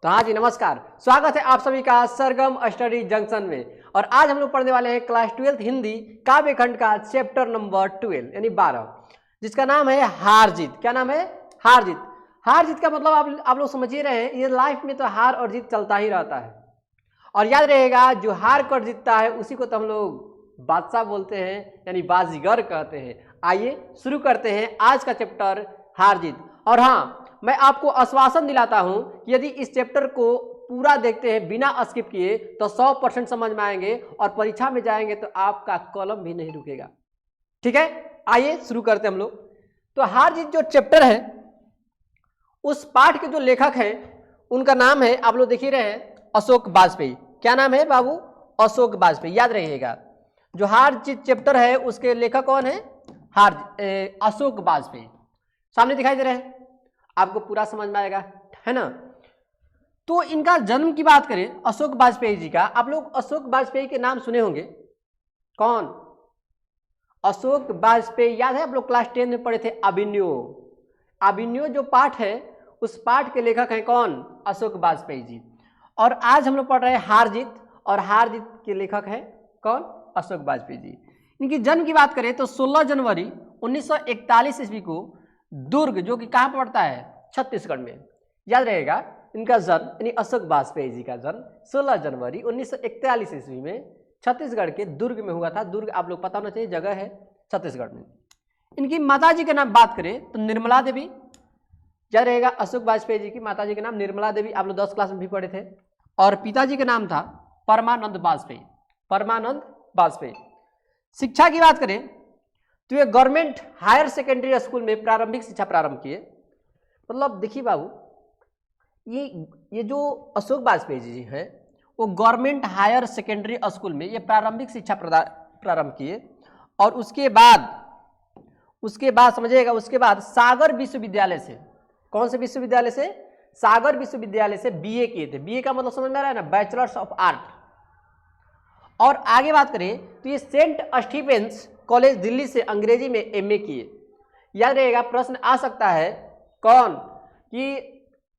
तो हाँ जी नमस्कार, स्वागत है आप सभी का सरगम स्टडी जंक्शन में। और आज हम लोग पढ़ने वाले हैं क्लास 12th हिंदी काव्य खंड का चैप्टर नंबर 12 यानी 12, जिसका नाम है हार जीत। क्या नाम है? हार जीत। हार जीत का मतलब आप लोग समझ ही रहे हैं, ये लाइफ में तो हार और जीत चलता ही रहता है। और याद रहेगा, जो हार कर जीतता है उसी को तो हम लोग बादशाह बोलते हैं, यानी बाजीगर कहते हैं। आइए शुरू करते हैं आज का चैप्टर हार जीत। और हाँ, मैं आपको आश्वासन दिलाता हूं कि यदि इस चैप्टर को पूरा देखते हैं बिना स्किप किए तो 100% समझ में आएंगे और परीक्षा में जाएंगे तो आपका कलम भी नहीं रुकेगा। ठीक है, आइए शुरू करते हैं हम लोग। तो हार जीत जो चैप्टर है, उस पाठ के जो लेखक हैं उनका नाम है, आप लोग देख ही रहे हैं, अशोक वाजपेयी। क्या नाम है बाबू? अशोक वाजपेयी। याद रहिएगा, जो हार जीत चैप्टर है उसके लेखक कौन है? अशोक वाजपेयी। सामने दिखाई दे रहे हैं, आपको पूरा समझ में आएगा, है ना। तो इनका जन्म की बात करें अशोक वाजपेयी जी का, आप लोग अशोक वाजपेयी के नाम सुने होंगे। कौन? अशोक वाजपेयी। याद है, आप लोग क्लास 10 में पढ़े थे अभिनयो। अभिनयो जो पाठ है उस पाठ के लेखक हैं कौन? अशोक वाजपेयी जी। और आज हम लोग पढ़ रहे हैं हार जीत, और हार जीत के लेखक हैं कौन? अशोक वाजपेयी जी। इनकी जन्म की बात करें तो 16 जनवरी 1941 ईस्वी को दुर्ग, जो कि कहाँ पड़ता है? छत्तीसगढ़ में। याद रहेगा, इनका जन्म यानी अशोक वाजपेयी जी का जन्म 16 जनवरी 1941 ईस्वी में छत्तीसगढ़ के दुर्ग में हुआ था। दुर्ग आप लोग पता होना चाहिए, जगह है छत्तीसगढ़ में। इनकी माताजी के नाम बात करें तो निर्मला देवी। याद रहेगा, अशोक वाजपेयी जी की माताजी के नाम निर्मला देवी, आप लोग 10 क्लास में भी पढ़े थे। और पिताजी का नाम था परमानंद वाजपेयी। परमानंद वाजपेयी। शिक्षा की बात करें तो ये गवर्नमेंट हायर सेकेंडरी स्कूल में प्रारंभिक शिक्षा प्रारंभ किए। मतलब देखिए बाबू, ये जो अशोक वाजपेयी जी हैं वो गवर्नमेंट हायर सेकेंडरी स्कूल में ये प्रारंभिक शिक्षा प्रारंभ किए। और उसके बाद समझिएगा, उसके बाद सागर विश्वविद्यालय से, कौन से विश्वविद्यालय से? सागर विश्वविद्यालय से बीए किए थे। बीए का मतलब समझ में आ रहा है ना, बैचलर्स ऑफ आर्ट। और आगे बात करें तो ये सेंट स्टीफेंस कॉलेज दिल्ली से अंग्रेजी में एमए किए। याद रहेगा, प्रश्न आ सकता है कौन कि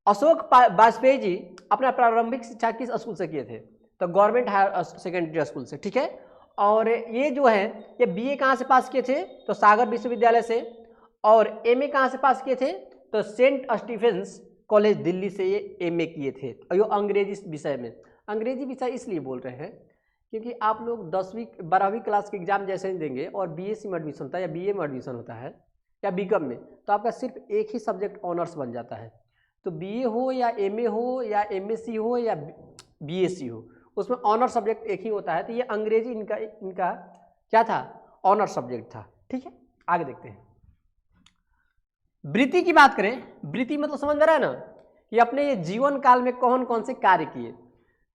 अशोक वाजपेयी जी अपना प्रारंभिक शिक्षा किस स्कूल से किए थे? तो गवर्नमेंट हायर सेकेंडरी स्कूल से। ठीक है, और ये जो है ये बीए कहाँ से पास किए थे? तो सागर विश्वविद्यालय से। और एमए कहाँ से पास किए थे? तो सेंट स्टीफेंस कॉलेज दिल्ली से ये एमए किए थे, और ये अंग्रेजी विषय में। अंग्रेजी विषय इसलिए बोल रहे हैं क्योंकि आप लोग 10वीं 12वीं क्लास के एग्जाम जैसे ही देंगे और बीएससी में एडमिशन होता है या बीए में एडमिशन होता है या बीकॉम में, तो आपका सिर्फ एक ही सब्जेक्ट ऑनर्स बन जाता है। तो बीए हो या एमए हो या एमएससी हो या बीएससी हो, उसमें ऑनर सब्जेक्ट एक ही होता है। तो ये अंग्रेजी इनका क्या था? ऑनर सब्जेक्ट था। ठीक है, आगे देखते हैं। वृत्ति की बात करें, वृत्ति मतलब समझ में रहा है ना कि अपने ये जीवन काल में कौन कौन से कार्य किए।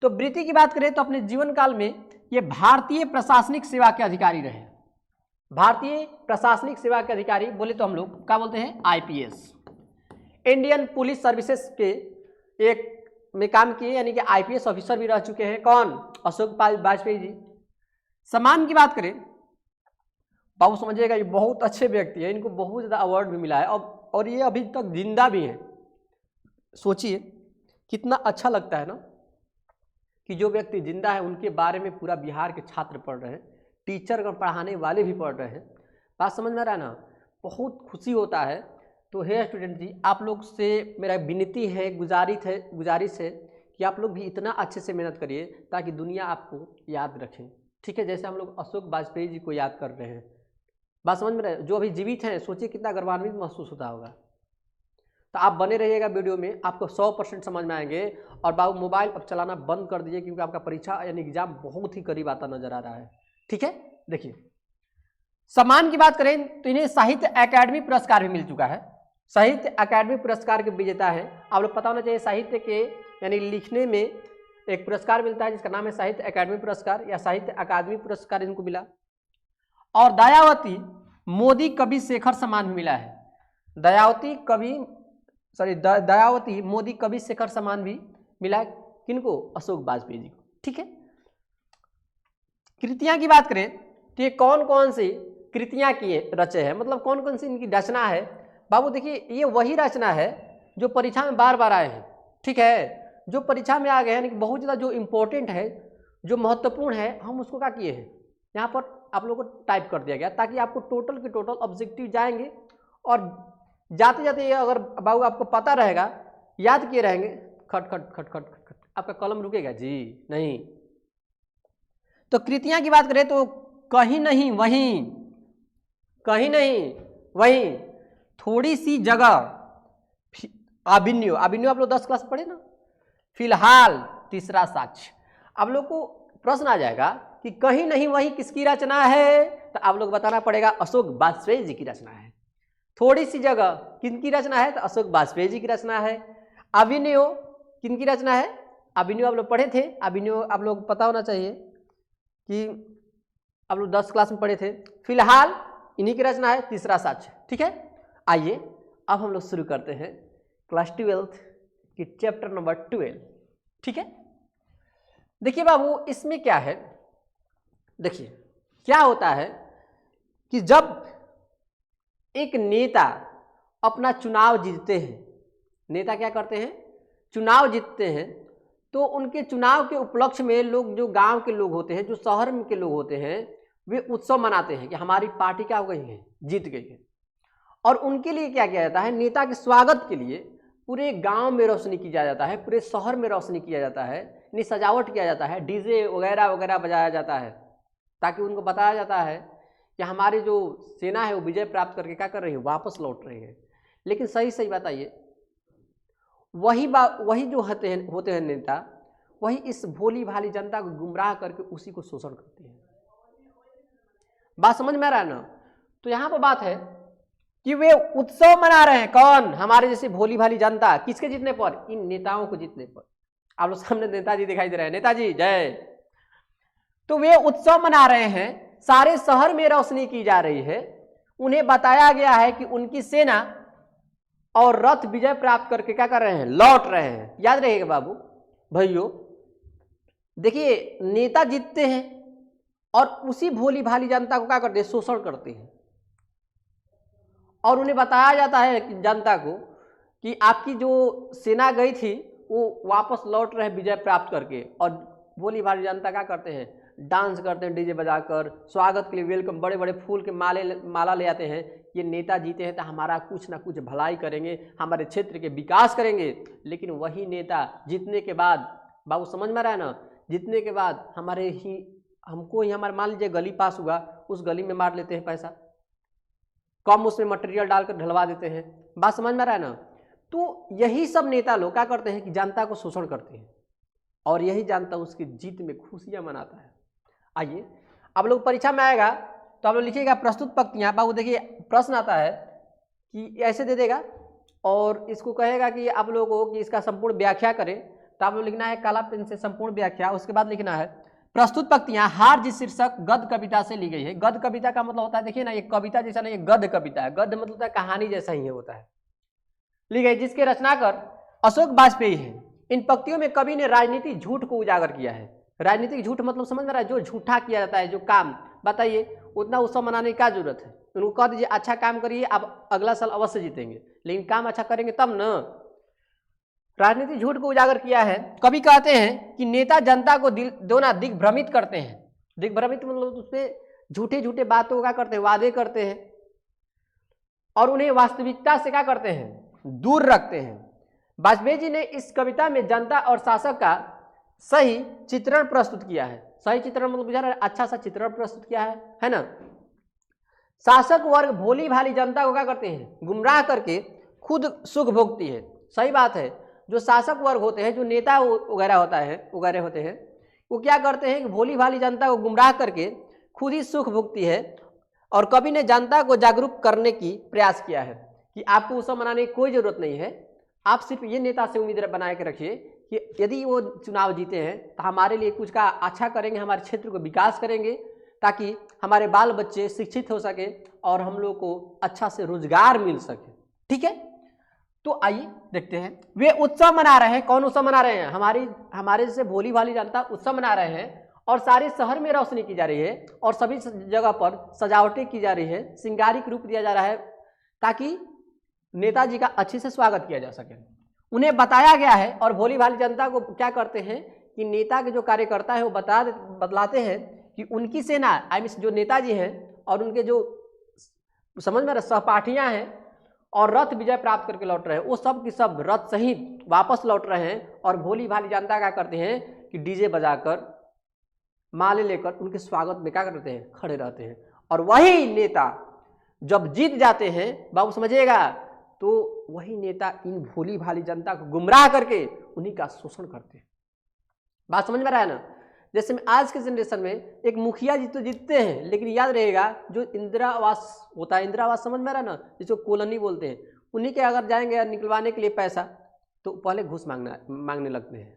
तो वृत्ति की बात करें तो अपने जीवन काल में ये भारतीय प्रशासनिक सेवा के अधिकारी रहे। भारतीय प्रशासनिक सेवा के अधिकारी बोले तो हम लोग क्या बोलते हैं? आईपीएस, इंडियन पुलिस सर्विसेज के एक में काम किए, यानी कि आईपीएस ऑफिसर भी रह चुके हैं। कौन? अशोक वाजपेयी जी। सम्मान की बात करें बाबू समझिएगा, ये बहुत अच्छे व्यक्ति है, इनको बहुत ज़्यादा अवार्ड भी मिला है और ये अभी तक जिंदा भी हैं। सोचिए कितना अच्छा लगता है ना कि जो व्यक्ति जिंदा है उनके बारे में पूरा बिहार के छात्र पढ़ रहे हैं, टीचर पढ़ाने वाले भी पढ़ रहे हैं। बात समझ में आ रहा है ना, बहुत खुशी होता है। तो हे स्टूडेंट जी, आप लोग से मेरा विनती है, गुजारिश है कि आप लोग भी इतना अच्छे से मेहनत करिए ताकि दुनिया आपको याद रखे। ठीक है, जैसे हम लोग अशोक वाजपेयी जी को याद कर रहे हैं। बात समझ में रहे? जो अभी जीवित हैं, सोचिए कितना गर्वान्वित महसूस होता होगा। तो आप बने रहिएगा वीडियो में, आपको 100% समझ में आएंगे। और बाबू मोबाइल अब चलाना बंद कर दीजिए क्योंकि आपका परीक्षा यानी एग्जाम बहुत ही करीब आता नजर आ रहा है। ठीक है, देखिए सम्मान की बात करें तो इन्हें साहित्य अकादमी पुरस्कार भी मिल चुका है। साहित्य अकादमी पुरस्कार के विजेता है। आप लोग पता होना चाहिए, साहित्य के यानी लिखने में एक पुरस्कार मिलता है जिसका नाम है साहित्य अकादमी पुरस्कार या साहित्य अकादमी पुरस्कार इनको मिला। और दयावती मोदी कवि शेखर सम्मान भी मिला है। दयावती मोदी कवि शेखर सम्मान भी मिला है। किनको? अशोक वाजपेयी जी को। ठीक है, कृतियां की बात करें तो ये कौन कौन सी कृतियां किए रचे हैं, मतलब कौन कौन सी इनकी रचना है। बाबू देखिए, ये वही रचना है जो परीक्षा में बार बार आए हैं। ठीक है, जो परीक्षा में आ गए हैं, बहुत ज़्यादा जो इम्पोर्टेंट है, जो महत्वपूर्ण है, हम उसको क्या किए हैं, यहाँ पर आप लोगों को टाइप कर दिया गया, ताकि आपको टोटल के टोटल ऑब्जेक्टिव जाएंगे और जाते जाते अगर बाबू आपको पता रहेगा, याद किए रहेंगे, खट खट खट खट खट खट, आपका कलम रुकेगा जी नहीं। तो कृतियां की बात करें तो कहीं नहीं वहीं, कहीं नहीं वहीं, थोड़ी सी जगह, अभिन्यो, अभिन्यो आप लोग 10 क्लास पढ़े ना, फिलहाल, तीसरा साक्ष्य। आप लोग को प्रश्न आ जाएगा कि कहीं नहीं वहीं किसकी रचना है, तो आप लोग बताना पड़ेगा अशोक वाजपेयी जी की रचना है। थोड़ी सी जगह किनकी रचना है, तो अशोक वाजपेयी जी की रचना है। अभिनयो किनकी रचना है, अभिनयो आप लोग पढ़े थे, अभिनयो आप लोग पता होना चाहिए कि आप लोग 10 क्लास में पढ़े थे। फिलहाल इन्हीं की रचना है, तीसरा साक्ष्य। ठीक है, आइए अब हम लोग शुरू करते हैं क्लास 12 की चैप्टर नंबर 12। ठीक है, देखिए बाबू इसमें क्या है, देखिए क्या होता है कि जब एक नेता अपना चुनाव जीतते हैं, नेता क्या करते हैं, चुनाव जीतते हैं, तो उनके चुनाव के उपलक्ष्य में लोग, जो गांव के लोग होते हैं, जो शहर में के लोग होते हैं, वे उत्सव मनाते हैं कि हमारी पार्टी क्या हो गई है, जीत गई है। और उनके लिए क्या किया जाता है, नेता के स्वागत के लिए पूरे गांव में रोशनी किया जाता है, पूरे शहर में रोशनी किया जाता है, यानी सजावट किया जाता है, डीजे वगैरह वगैरह बजाया जाता है, ताकि उनको बताया जाता है कि हमारी जो सेना है वो विजय प्राप्त करके क्या कर रही है, वापस लौट रही है। लेकिन सही सही बताइए, वही जो होते हैं नेता, वही इस भोली भाली जनता को गुमराह करके उसी को शोषण करते हैं। बात समझ में आ रहा है ना। तो यहाँ पर बात है कि वे उत्सव मना रहे हैं, कौन, हमारे जैसे भोली भाली जनता, किसके जीतने पर, इन नेताओं को जीतने पर। आप लोग सामने नेताजी दिखाई दे रहे हैं, नेताजी जय। तो वे उत्सव मना रहे हैं, सारे शहर में रोशनी की जा रही है, उन्हें बताया गया है कि उनकी सेना और रथ विजय प्राप्त करके क्या कर रहे हैं, लौट रहे हैं। याद रहेगा बाबू भाइयों, देखिए नेता जीतते हैं और उसी भोली भाली जनता को क्या करते हैं, शोषण करते हैं। और उन्हें बताया जाता है कि जनता को कि आपकी जो सेना गई थी वो वापस लौट रहे विजय प्राप्त करके। और भोली भाली जनता क्या करते हैं, डांस करते हैं, डीजे बजाकर, स्वागत के लिए वेलकम, बड़े बड़े फूल के माला ले आते हैं, ये नेता जीते हैं तो हमारा कुछ ना कुछ भलाई करेंगे, हमारे क्षेत्र के विकास करेंगे। लेकिन वही नेता जीतने के बाद, बाबू समझ में आ रहा है ना, जीतने के बाद हमको ही हमारे मान लीजिए गली पास हुआ, उस गली में मार लेते हैं पैसा, कम उसमें मटेरियल डालकर ढलवा देते हैं। बात समझ में आ रहा है ना। तो यही सब नेता लोग क्या करते हैं कि जनता को शोषण करते हैं, और यही जनता उसकी जीत में खुशियां मनाता है। आइए आप लोग परीक्षा में आएगा तो आप लोग लिखिएगा प्रस्तुत पंक्तियां। बाबू देखिए प्रश्न आता है कि ऐसे दे देगा और इसको कहेगा कि आप लोगों को कि इसका संपूर्ण व्याख्या करें, तो आप लोग लिखना है काला पेन से संपूर्ण व्याख्या। उसके बाद लिखना है प्रस्तुत पंक्तियां हार जिस शीर्षक गद्य कविता से ली गई है। गद्य कविता का मतलब होता है, देखिए ना, ये कविता जैसा नहीं, ये गद्य कविता है। गद्य मतलब होता है कहानी जैसा ही होता है। ली गई, जिसके रचनाकार अशोक वाजपेयी है। इन पंक्तियों में कवि ने राजनीतिक झूठ को उजागर किया है। राजनीतिक झूठ मतलब समझ में रहा है, जो झूठा किया जाता है, जो काम, बताइए उतना उत्सव मनाने की क्या जरूरत है। उनको कह दीजिए अच्छा काम करिए, आप अगला साल अवश्य जीतेंगे, लेकिन काम अच्छा करेंगे तब न। राजनीतिक झूठ को उजागर किया है। कवि कहते हैं कि नेता जनता को दोना दिग्भ्रमित करते हैं। दिग्भ्रमित मतलब उसमें झूठे झूठे बातों का करते हैं, वादे करते हैं, और उन्हें वास्तविकता से क्या करते हैं, दूर रखते हैं। वाजपेयी जी ने इस कविता में जनता और शासक का सही चित्रण प्रस्तुत किया है। सही चित्रण मतलब बुझा रहा है, अच्छा सा चित्रण प्रस्तुत किया है ना। शासक वर्ग भोली भाली जनता को क्या करते हैं, गुमराह करके खुद सुख भोगती है। सही बात है, जो शासक वर्ग होते हैं, जो नेता वगैरह होते हैं, वो क्या करते हैं कि भोली भाली जनता को गुमराह करके खुद ही सुख भोगती है। और कवि ने जनता को जागरूक करने की प्रयास किया है कि आपको उत्सव मनाने की कोई जरूरत नहीं है, आप सिर्फ ये नेता से उम्मीद बनाए के रखिए कि यदि वो चुनाव जीते हैं तो हमारे लिए कुछ का अच्छा करेंगे, हमारे क्षेत्र को विकास करेंगे, ताकि हमारे बाल बच्चे शिक्षित हो सके और हम लोग को अच्छा से रोजगार मिल सके। ठीक है, तो आइए देखते हैं। वे उत्सव मना रहे हैं। कौन उत्सव मना रहे हैं, हमारे जैसे भोली भाली जनता उत्सव मना रहे हैं, और सारे शहर में रोशनी की जा रही है, और सभी जगह पर सजावटें की जा रही है, श्रृंगारिक रूप दिया जा रहा है, ताकि नेताजी का अच्छे से स्वागत किया जा सके। उन्हें बताया गया है और भोली भाली जनता को क्या करते हैं कि नेता के जो कार्यकर्ता है वो बतलाते हैं कि उनकी सेना आई मीन जो नेताजी हैं और उनके जो समझ में सहपाठियां हैं और रथ विजय प्राप्त करके लौट रहे हैं, वो सब की सब रथ सहित वापस लौट रहे हैं और भोली भाली जनता क्या करते हैं कि डीजे बजाकर माले लेकर उनके स्वागत में क्या करते हैं, खड़े रहते हैं। और वही नेता जब जीत जाते हैं बाबू समझिएगा, तो वही नेता इन भोली भाली जनता को गुमराह करके उन्हीं का शोषण करते हैं। बात समझ में रहा है ना। जैसे में आज के जनरेशन में एक मुखिया जी तो जीतते हैं, लेकिन याद रहेगा जो इंदिरा आवास होता है, इंदिरा आवास समझ में रहा है ना, जिसको कॉलोनी बोलते हैं, उन्हीं के अगर जाएंगे निकलवाने के लिए पैसा तो पहले घूस मांगने लगते हैं।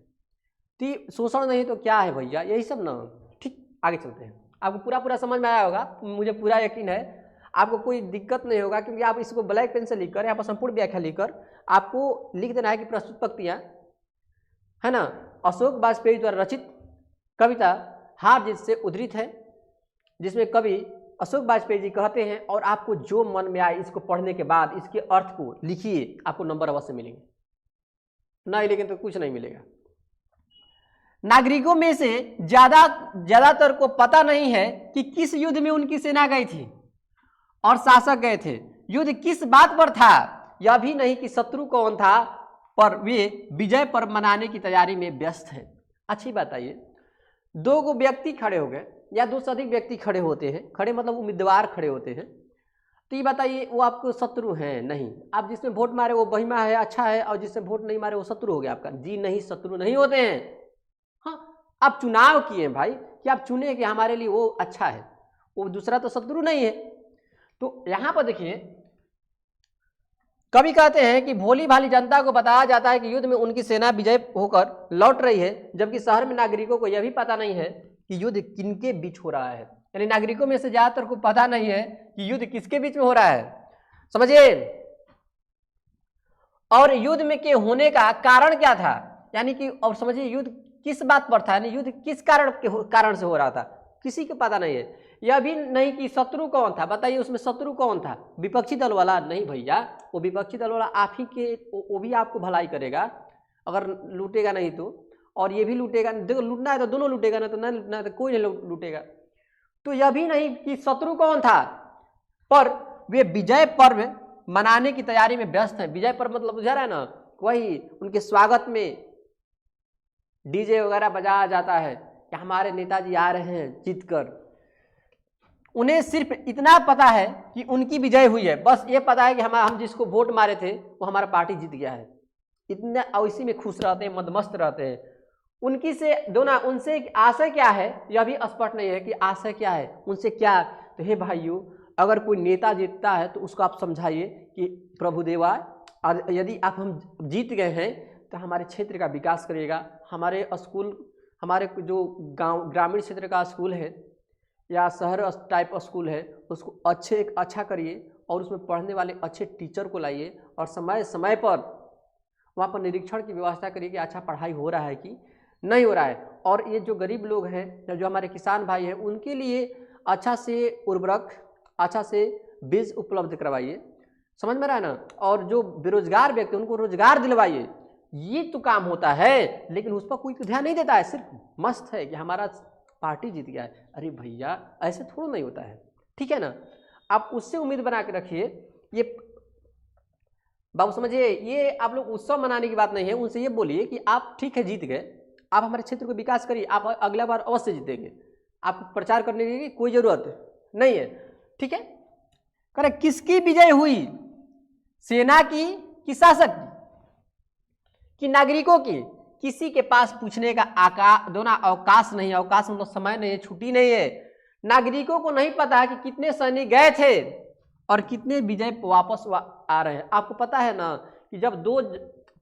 तो शोषण नहीं तो क्या है भैया, यही सब ना। ठीक, आगे चलते हैं। आपको पूरा समझ में आया होगा, मुझे पूरा यकीन है आपको कोई दिक्कत नहीं होगा, क्योंकि आप इसको ब्लैक पेन से लिखकर यहाँ पर संपूर्ण व्याख्या लिखकर आपको लिख देना है कि प्रस्तुत पंक्तियाँ है ना अशोक वाजपेयी द्वारा रचित कविता हार जीत से उद्धृत है, जिसमें कवि अशोक वाजपेयी जी कहते हैं और आपको जो मन में आए इसको पढ़ने के बाद इसके अर्थ को लिखिए, आपको नंबर अवश्य मिलेंगे, नहीं लेकिन तो कुछ नहीं मिलेगा। नागरिकों में से ज्यादातर को पता नहीं है कि किस युद्ध में उनकी सेना गई थी और शासक गए थे, युद्ध किस बात पर था, यह भी नहीं कि शत्रु कौन था, पर वे विजय पर्व मनाने की तैयारी में व्यस्त हैं। अच्छी बात है, ये दो गो व्यक्ति खड़े हो गए या दो से अधिक व्यक्ति खड़े होते हैं, खड़े मतलब उम्मीदवार खड़े होते हैं, तो ये बताइए वो आपको शत्रु हैं? नहीं। आप जिसमें वोट मारे वो बहिमा है, अच्छा है, और जिसमें वोट नहीं मारे वो शत्रु हो गया आपका? जी नहीं, शत्रु नहीं होते हैं। हाँ, आप चुनाव किए भाई कि आप चुने कि हमारे लिए वो अच्छा है, वो दूसरा तो शत्रु नहीं है। तो यहाँ पर देखिए कवि कहते हैं कि भोली भाली जनता को बताया जाता है कि युद्ध में उनकी सेना विजय होकर लौट रही है, जबकि शहर में नागरिकों को यह भी पता नहीं है कि युद्ध किनके बीच हो रहा है। यानी नागरिकों में से ज्यादातर को पता नहीं है कि युद्ध किसके बीच में हो रहा है, समझिए। और युद्ध में के होने का कारण क्या था, यानी कि और समझिए युद्ध किस बात पर था, यानी युद्ध किस कारण से हो रहा था, किसी को पता नहीं है। यह भी नहीं कि शत्रु कौन था, बताइए उसमें शत्रु कौन था, विपक्षी दल वाला? नहीं भैया, वो विपक्षी दल वाला आप ही के, वो भी आपको भलाई करेगा अगर लूटेगा नहीं तो, और ये भी लूटेगा। देखो लूटना है तो दोनों लूटेगा, ना तो नहीं लूटना है तो कोई नहीं लूटेगा। तो यह भी नहीं कि शत्रु कौन था, पर वे विजय पर्व मनाने की तैयारी में व्यस्त हैं। विजय पर्व मतलब बुझा रहा है ना, वही उनके स्वागत में डीजे वगैरह बजाया जाता है कि हमारे नेताजी आ रहे हैं जीतकर। उन्हें सिर्फ इतना पता है कि उनकी विजय हुई है, बस ये पता है कि हम जिसको वोट मारे थे वो हमारा पार्टी जीत गया है, इतना इसी में खुश रहते हैं, मदमस्त रहते हैं। उनकी से दोनों उनसे आशय क्या है यह भी स्पष्ट नहीं है कि आशय क्या है, उनसे क्या। तो हे भाइयों, अगर कोई नेता जीतता है तो उसको आप समझाइए कि प्रभु देवा, यदि आप हम जीत गए हैं तो हमारे क्षेत्र का विकास करिएगा, हमारे स्कूल, हमारे जो गांव ग्रामीण क्षेत्र का स्कूल है या शहर टाइप स्कूल है उसको अच्छा करिए और उसमें पढ़ने वाले अच्छे टीचर को लाइए और समय समय पर वहाँ पर निरीक्षण की व्यवस्था करिए कि अच्छा पढ़ाई हो रहा है कि नहीं हो रहा है। और ये जो गरीब लोग हैं, जो हमारे किसान भाई हैं, उनके लिए अच्छा से उर्वरक, अच्छा से बीज उपलब्ध करवाइए, समझ में रहा है ना। और जो बेरोजगार व्यक्ति उनको रोजगार दिलवाइए, ये तो काम होता है, लेकिन उस पर कोई ध्यान नहीं देता है, सिर्फ मस्त है कि हमारा पार्टी जीत गया है। अरे भैया ऐसे थोड़ा नहीं होता है, ठीक है ना। आप उससे उम्मीद बना के रखिए। ये बाबू समझिए, ये आप लोग उत्सव मनाने की बात नहीं है, उनसे ये बोलिए कि आप ठीक है जीत गए, आप हमारे क्षेत्र को विकास करिए, आप अगला बार अवश्य जीतेंगे, आपको प्रचार करने की कोई जरूरत नहीं है, ठीक है। करे किसकी विजय हुई, सेना की कि शासक की कि नागरिकों की? किसी के पास पूछने का अवकाश नहीं है, अवकाश मतलब समय नहीं है, छुट्टी नहीं है। नागरिकों को नहीं पता कि कितने सैनिक गए थे और कितने विजय वापस आ रहे हैं। आपको पता है ना कि जब दो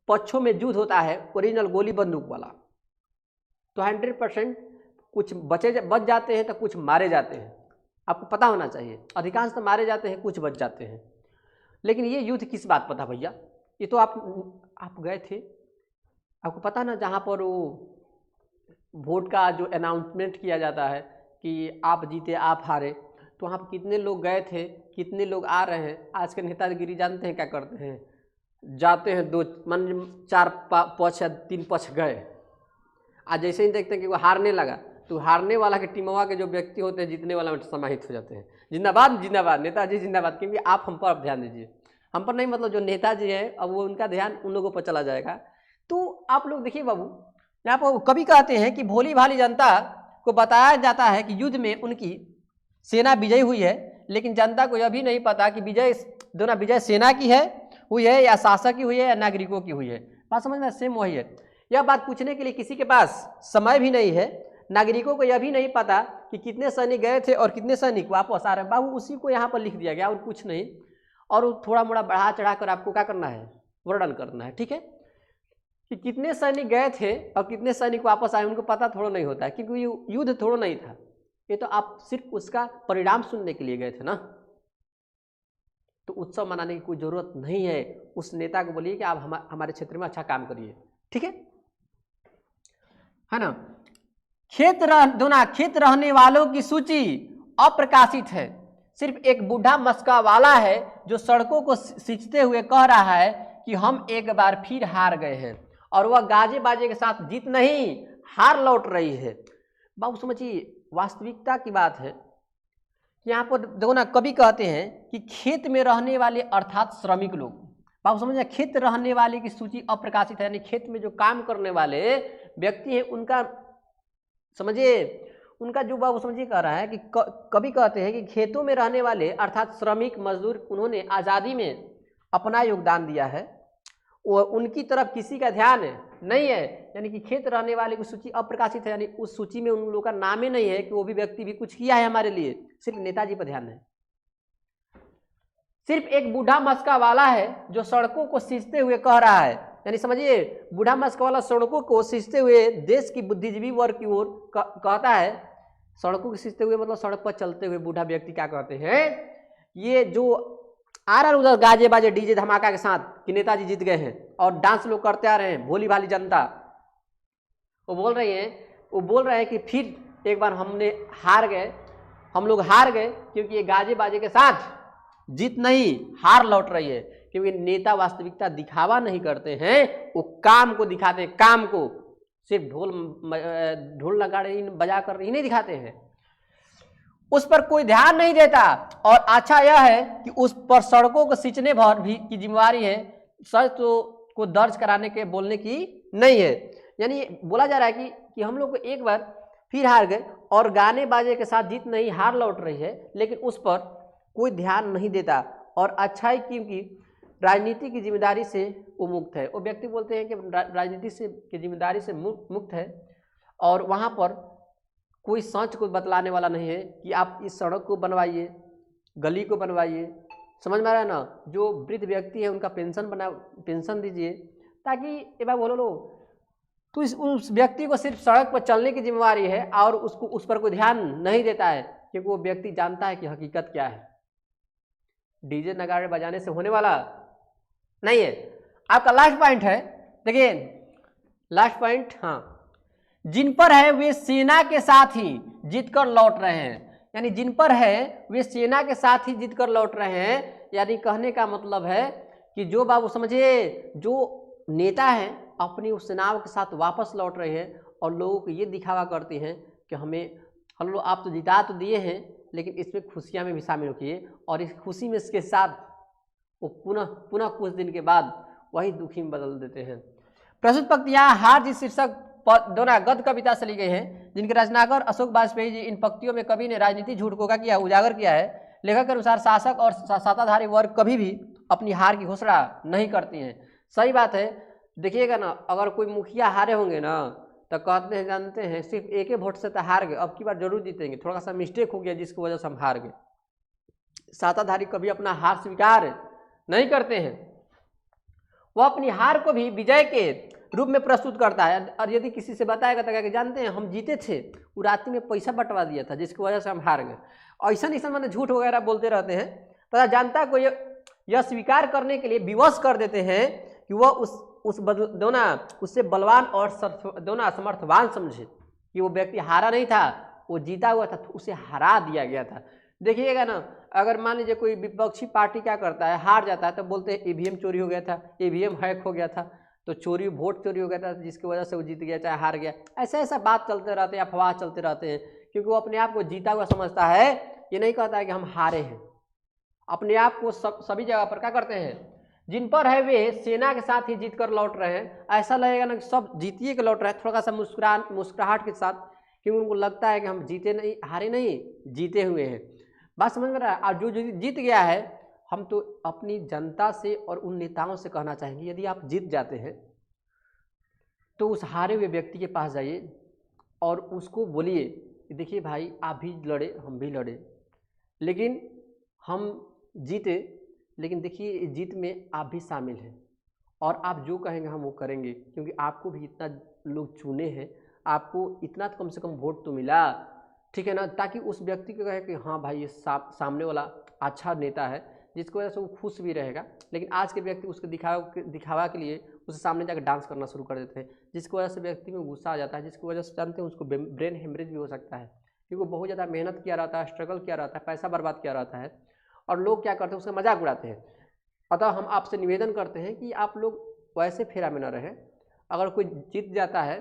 पक्षों में युद्ध होता है ओरिजिनल गोली बंदूक वाला, तो 100% कुछ बच जाते हैं तो कुछ मारे जाते हैं। आपको पता होना चाहिए, अधिकांश तो मारे जाते हैं, कुछ बच जाते हैं। लेकिन ये युद्ध किस बात पर था भैया? ये तो आप गए थे, आपको पता ना, जहाँ पर वो वोट का जो अनाउंसमेंट किया जाता है कि आप जीते आप हारे, तो वहाँ पर कितने लोग गए थे, कितने लोग आ रहे हैं। आज के नेतागिरी जानते हैं क्या करते हैं, जाते हैं दो मान चार पक्ष या तीन पक्ष गए, आज जैसे ही देखते हैं कि वो हारने लगा तो हारने वाला के टीमवा के जो व्यक्ति होते हैं जीतने वाला में समाहित हो जाते हैं। जिंदाबाद जिंदाबाद नेताजी जिंदाबाद, क्योंकि आप हम पर अब ध्यान दीजिए, हम पर नहीं, मतलब जो नेताजी है अब वो उनका ध्यान उन लोगों पर चला जाएगा। तो आप लोग देखिए बाबू, यहाँ पर कवि कहते हैं कि भोली भाली जनता को बताया जाता है कि युद्ध में उनकी सेना विजयी हुई है, लेकिन जनता को यह भी नहीं पता कि विजय सेना की है हुई है या शासक की हुई है या नागरिकों की हुई है। बात समझ में सेम वही है। यह बात पूछने के लिए किसी के पास समय भी नहीं है, नागरिकों को यह भी नहीं पता कि कितने सैनिक गए थे और कितने सैनिक वापस आ रहे हैं। बाबू उसी को यहाँ पर लिख दिया गया और कुछ नहीं, और थोड़ा मोड़ा बढ़ा चढ़ा कर आपको क्या करना है, वर्णन करना है, ठीक है, कि कितने सैनिक गए थे और कितने सैनिक वापस आए उनको पता थोड़ा नहीं होता है, क्योंकि युद्ध थोड़ा नहीं था, ये तो आप सिर्फ उसका परिणाम सुनने के लिए गए थे ना। तो उत्सव मनाने की कोई जरूरत नहीं है। उस नेता को बोलिए कि आप हमारे क्षेत्र में अच्छा काम करिए, ठीक है ना। खेत रहने वालों की सूची अप्रकाशित है। सिर्फ एक बूढ़ा मस्का वाला है जो सड़कों को सींचते हुए कह रहा है कि हम एक बार फिर हार गए हैं, और वह गाजे बाजे के साथ जीत नहीं हार लौट रही है। बाबू समझिए, वास्तविकता की बात है। यहाँ पर देखो ना, कवि कहते हैं कि खेत में रहने वाले अर्थात श्रमिक लोग, बाबू समझिए, खेत रहने वाले की सूची अप्रकाशित है, यानी खेत में जो काम करने वाले व्यक्ति हैं उनका समझिए, उनका जो बाबू समझिए कह रहा है कि कवि कहते हैं कि खेतों में रहने वाले अर्थात श्रमिक मजदूर, उन्होंने आज़ादी में अपना योगदान दिया है, वो उनकी तरफ किसी का ध्यान नहीं है। यानी कि खेत रहने वाले की सूची अप्रकाशित है, यानी उस सूची में उन लोगों का नाम ही नहीं है कि वो भी व्यक्ति भी कुछ किया है हमारे लिए, सिर्फ नेताजी पर ध्यान है। सिर्फ एक बूढ़ा मस्का वाला है जो सड़कों को सींचते हुए कह रहा है, यानी समझिए बूढ़ा मस्का वाला सड़कों को सींचते हुए देश की बुद्धिजीवी वर्ग की ओर कहता है। सड़कों को सींचते हुए मतलब सड़क पर चलते हुए बूढ़ा व्यक्ति क्या कहते हैं, ये जो आ रहा उधर गाजे बाजे डीजे धमाका के साथ कि नेताजी जीत गए हैं और डांस लोग करते आ रहे हैं, भोली भाली जनता, वो बोल रहे हैं कि फिर एक बार हम लोग हार गए क्योंकि ये गाजे बाजे के साथ जीत नहीं हार लौट रही है। क्योंकि नेता वास्तविकता दिखावा नहीं करते हैं, वो काम को दिखाते हैं, काम को सिर्फ ढोल नगाड़े बजा कर ही नहीं दिखाते हैं, उस पर कोई ध्यान नहीं देता। और अच्छा यह है कि उस पर सड़कों को सींचने भर भी की जिम्मेवारी है, सच तो को दर्ज कराने के बोलने की नहीं है। यानी बोला जा रहा है कि हम लोग को एक बार फिर हार गए और गाने बाजे के साथ जीत नहीं हार लौट रही है, लेकिन उस पर कोई ध्यान नहीं देता। और अच्छा ही क्योंकि राजनीति की जिम्मेदारी से वो मुक्त है। वो व्यक्ति बोलते हैं कि राजनीति से की जिम्मेदारी से मुक्त है, और वहाँ पर कोई सच को बतलाने वाला नहीं है कि आप इस सड़क को बनवाइए, गली को बनवाइए, समझ में आ रहा है ना। जो वृद्ध व्यक्ति है उनका पेंशन दीजिए, ताकि ये बात बोलो लो तो उस व्यक्ति को सिर्फ सड़क पर चलने की जिम्मेवारी है और उसको उस पर कोई ध्यान नहीं देता है, क्योंकि वो व्यक्ति जानता है कि हकीकत क्या है। डीजे नगाड़े बजाने से होने वाला नहीं है। आपका लास्ट पॉइंट है, देखिए लास्ट पॉइंट, हाँ, जिन पर है वे सेना के साथ ही जीत कर लौट रहे हैं। यानी जिन पर है वे सेना के साथ ही जीत कर लौट रहे हैं। यानी कहने का मतलब है कि जो बाबू समझिए, जो नेता हैं अपनी उस सेनाओं के साथ वापस लौट रहे हैं और लोगों को ये दिखावा करते हैं कि हम लोग आप तो जिता तो दिए हैं, लेकिन इसमें खुशियाँ में भी शामिल होइए, और इस खुशी में इसके साथ वो पुनः कुछ दिन के बाद वही दुखी में बदल देते हैं। प्रस्तुत पंक्तियाँ हार जीत शीर्षक दोनों गद्य कविता से ली गई हैं, जिनके रचनाकार अशोक वाजपेयी जी। इन पंक्तियों में कवि ने राजनीति झूठ को क्या उजागर किया है। लेखक के अनुसार शासक और सत्ताधारी वर्ग कभी भी अपनी हार की घोषणा नहीं करती हैं। सही बात है, देखिएगा ना, अगर कोई मुखिया हारे होंगे ना तो कहते हैं, जानते हैं सिर्फ एक ही वोट से तो हार गए, अब की बार जरूर जीतेंगे, थोड़ा सा मिस्टेक हो गया जिसकी वजह से हम हार गए। सत्ताधारी कभी अपना हार स्वीकार नहीं करते हैं, वह अपनी हार को भी विजय के रूप में प्रस्तुत करता है। और यदि किसी से बताएगा तो क्या जानते हैं, हम जीते थे, वो रात्रि में पैसा बंटवा दिया था जिसकी वजह से हम हार गए। ऐसा मैंने झूठ वगैरह बोलते रहते हैं, तथा जनता को यह स्वीकार करने के लिए विवश कर देते हैं कि वह उससे बलवान और समर्थवान समझे कि वो व्यक्ति हारा नहीं था, वो जीता हुआ था, तो उसे हरा दिया गया था। देखिएगा ना, अगर मान लीजिए कोई विपक्षी पार्टी क्या करता है, हार जाता है तो बोलते हैं ईवीएम चोरी हो गया था, ईवीएम हैक हो गया था, तो चोरी वोट चोरी हो गया था जिसकी वजह से वो जीत गया चाहे हार गया। ऐसा ऐसा बात चलते रहते हैं, अफवाह चलते रहते हैं, क्योंकि वो अपने आप को जीता हुआ समझता है। ये नहीं कहता है कि हम हारे हैं। अपने आप को सभी जगह पर क्या करते हैं, जिन पर है वे सेना के साथ ही जीत कर लौट रहे हैं, ऐसा लगेगा ना कि सब जीतिए के लौट रहे हैं, थोड़ा सा मुस्कुराहट के साथ, क्योंकि उनको लगता है कि हम जीते नहीं, हारे नहीं, जीते हुए हैं। बात समझ में रहा है। और जो जीत गया है, हम तो अपनी जनता से और उन नेताओं से कहना चाहेंगे, यदि आप जीत जाते हैं तो उस हारे हुए व्यक्ति के पास जाइए और उसको बोलिए कि देखिए भाई, आप भी लड़े, हम भी लड़े, लेकिन हम जीते, लेकिन देखिए जीत में आप भी शामिल हैं और आप जो कहेंगे हम वो करेंगे, क्योंकि आपको भी इतना लोग चुने हैं, आपको इतना कम से कम वोट तो मिला, ठीक है ना, ताकि उस व्यक्ति को कहे कि हाँ भाई ये सामने वाला अच्छा नेता है, जिसकी वजह से वो खुश भी रहेगा। लेकिन आज के व्यक्ति उसके दिखावा के लिए उसके सामने जाकर डांस करना शुरू कर देते हैं, जिसकी वजह से व्यक्ति में गुस्सा आ जाता है, जिसकी वजह से जानते हैं उसको ब्रेन हेमरेज भी हो सकता है, क्योंकि वो बहुत ज़्यादा मेहनत किया रहता है, स्ट्रगल किया रहता है, पैसा बर्बाद किया रहता है, और लोग क्या करते हैं, उसका मजाक उड़ाते हैं। अतः हम आपसे निवेदन करते हैं कि आप लोग वैसे फेरा में न रहें। अगर कोई जीत जाता है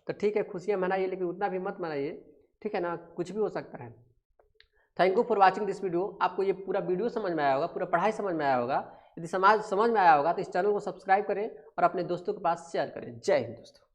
तो ठीक है, खुशियाँ मनाइए, लेकिन उतना भी मत मनाइए, ठीक है ना, कुछ भी हो सकता है। Thank you for watching this video. आपको ये पूरा वीडियो समझ में आया होगा, पूरा पढ़ाई समझ में आया होगा। यदि समाज समझ में आया होगा तो इस चैनल को सब्सक्राइब करें और अपने दोस्तों के पास शेयर करें। जय हिंद दोस्तों।